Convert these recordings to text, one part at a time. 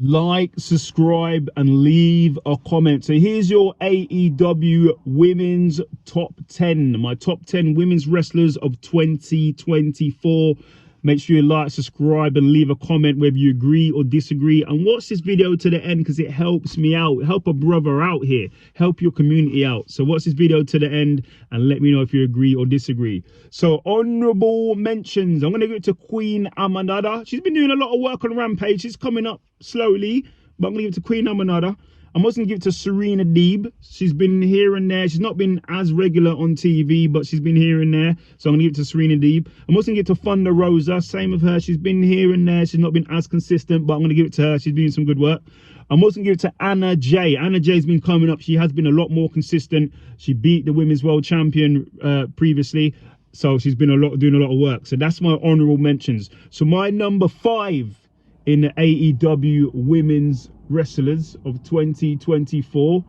like, subscribe, and leave a comment. So here's your AEW Women's Top 10, my top 10 women's wrestlers of 2024. Make sure you like, subscribe, and leave a comment whether you agree or disagree. And watch this video to the end because it helps me out. Help a brother out here. Help your community out. So watch this video to the end and let me know if you agree or disagree. So honorable mentions. I'm going to give it to Queen Amanada. She's been doing a lot of work on Rampage. She's coming up slowly, but I'm going to give it to Queen Amanada. I'm also going to give it to Serena Deeb. She's been here and there. She's not been as regular on TV, but she's been here and there. So I'm going to give it to Serena Deeb. I'm also going to give it to Thunder Rosa. Same with her. She's been here and there. She's not been as consistent, but I'm going to give it to her. She's doing some good work. I'm also going to give it to Anna Jay. Anna Jay's been coming up. She has been a lot more consistent. She beat the Women's World Champion previously. So she's been doing a lot of work. So that's my honorable mentions. So my number 5 in the AEW Women's Wrestlers of 2024,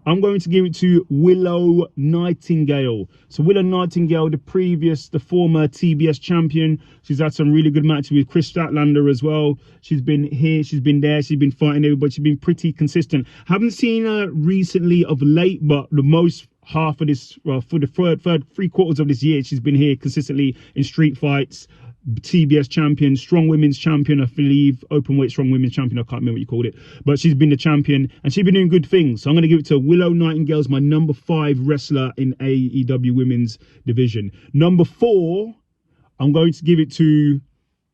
I'm going to give it to Willow Nightingale. So Willow Nightingale, the former TBS champion. She's had some really good matches with Chris Statlander as well. She's been here, she's been there, she's been fighting everybody. She's been pretty consistent. Haven't seen her recently of late, but the most half of this, well, for the third 3/4 of this year, she's been here consistently in street fights. TBS champion, strong women's champion, I believe, open weight strong women's champion, I can't remember what you called it, but she's been the champion and she's been doing good things. So I'm going to give it to Willow Nightingale as my number 5 wrestler in AEW women's division. Number 4, I'm going to give it to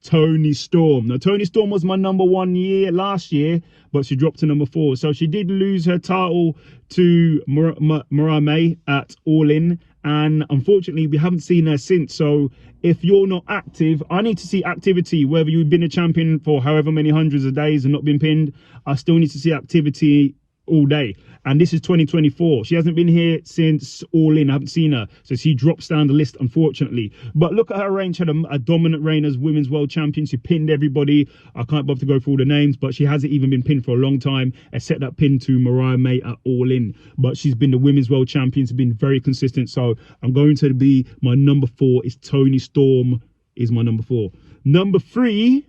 Toni Storm. Now Toni Storm was my number 1 last year, but she dropped to number 4. So she did lose her title to Mariah May at All In, and unfortunately we haven't seen her since. So if you're not active, I need to see activity. Whether you've been a champion for however many hundreds of days and not been pinned, I still need to see activity all day. And this is 2024. She hasn't been here since All In. I haven't seen her, so she drops down the list, unfortunately. But look at her reign. She had a dominant reign as women's world champion. She pinned everybody. I can't bother to go through all the names, but she hasn't even been pinned for a long time, except that pin to Mariah May at All In. But she's been the women's world champion. She's been very consistent. So I'm going to be, my number 4 is Toni Storm, is my number 4. Number 3,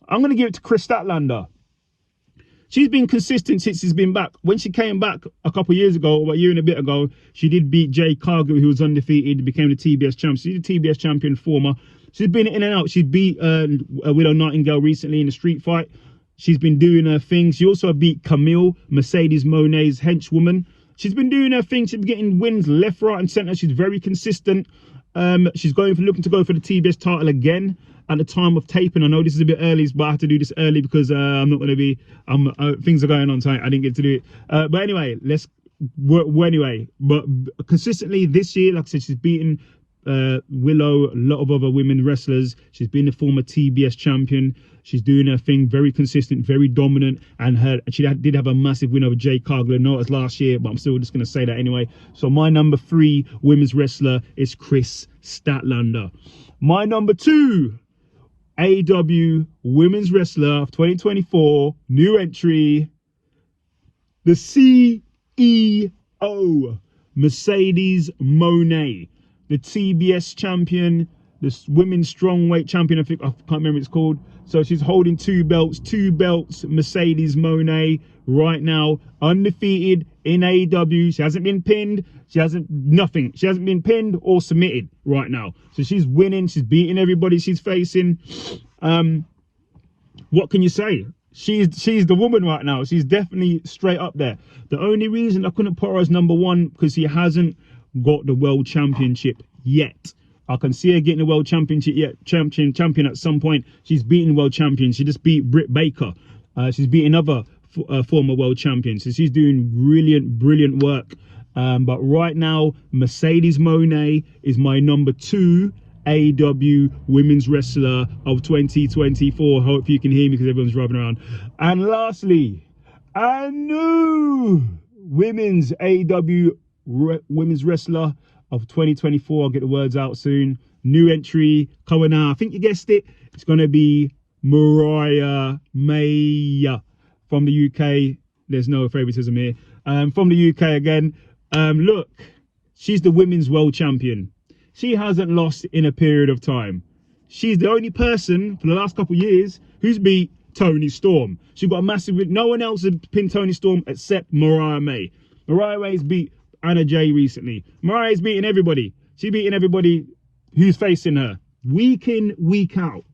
I'm going to give it to Chris Statlander. She's been consistent since she's been back. When she came back a couple of years ago, or a year and a bit ago, she did beat Jay Cargill, who was undefeated, became the TBS champion. She's the TBS champion former. She's been in and out. She beat Willow Nightingale recently in a street fight. She's been doing her thing. She also beat Camille, Mercedes Monae's henchwoman. She's been doing her thing. She's been getting wins left, right, and centre. She's very consistent. She's looking to go for the TBS title again at the time of taping. I know this is a bit early, but I have to do this early because I'm not going to be, things are going on, so I didn't get to do it. But anyway, but consistently this year, like I said, she's beaten Willow, a lot of other women wrestlers. She's been a former TBS champion. She's doing her thing, very consistent, very dominant, and she did have a massive win over Jay Cargill. Not as last year, but I'm still just going to say that anyway. So my number 3 women's wrestler is Chris Statlander. My number 2 AEW Women's Wrestler of 2024, new entry, the CEO, Mercedes Monae, the TBS champion, this women's strongweight champion, I can't remember what it's called. So she's holding 2 belts, Mercedes Monae right now, undefeated in AEW. She hasn't been pinned. She hasn't been pinned or submitted right now. So she's winning. She's beating everybody she's facing. What can you say? She's the woman right now. She's definitely straight up there. The only reason I couldn't put her as number 1 because she hasn't got the world championship yet. I can see her getting the world championship yet, champion at some point. She's beaten world champions. She just beat Britt Baker. She's beaten other former world champions. So she's doing brilliant work. But right now, Mercedes Monae is my number 2 AEW women's wrestler of 2024. Hope you can hear me because everyone's driving around. And lastly, a new women's AEW women's wrestler of 2024. I'll get the words out soon. New entry coming out. I think you guessed it. It's going to be Mariah May from the UK. There's no favoritism here. From the UK again. Look, she's the women's world champion. She hasn't lost in a period of time. She's the only person for the last couple of years who's beat Toni Storm. She got a massive win. No one else had pinned Toni Storm except Mariah May. Mariah May's beat Anna Jay recently. Mariah's beating everybody. She's beating everybody who's facing her. Week in, week out.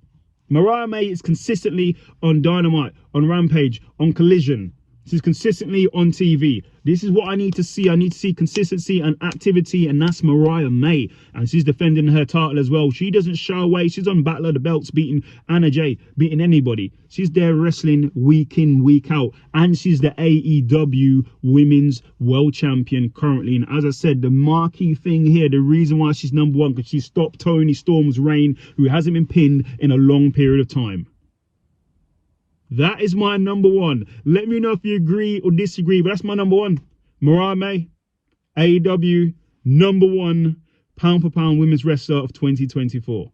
Mariah May is consistently on Dynamite, on Rampage, on Collision. She's consistently on TV. This is what I need to see. I need to see consistency and activity, and that's Mariah May. And she's defending her title as well. She doesn't shy away. She's on Battle of the Belts, beating Anna Jay, beating anybody. She's there wrestling week in, week out. And she's the AEW Women's World Champion currently. And as I said, the marquee thing here, the reason why she's number one, because she stopped Toni Storm's reign, who hasn't been pinned in a long period of time. That is my number one. Let me know if you agree or disagree, but that's my number one. Mariah May, AEW, number one pound for pound women's wrestler of 2024.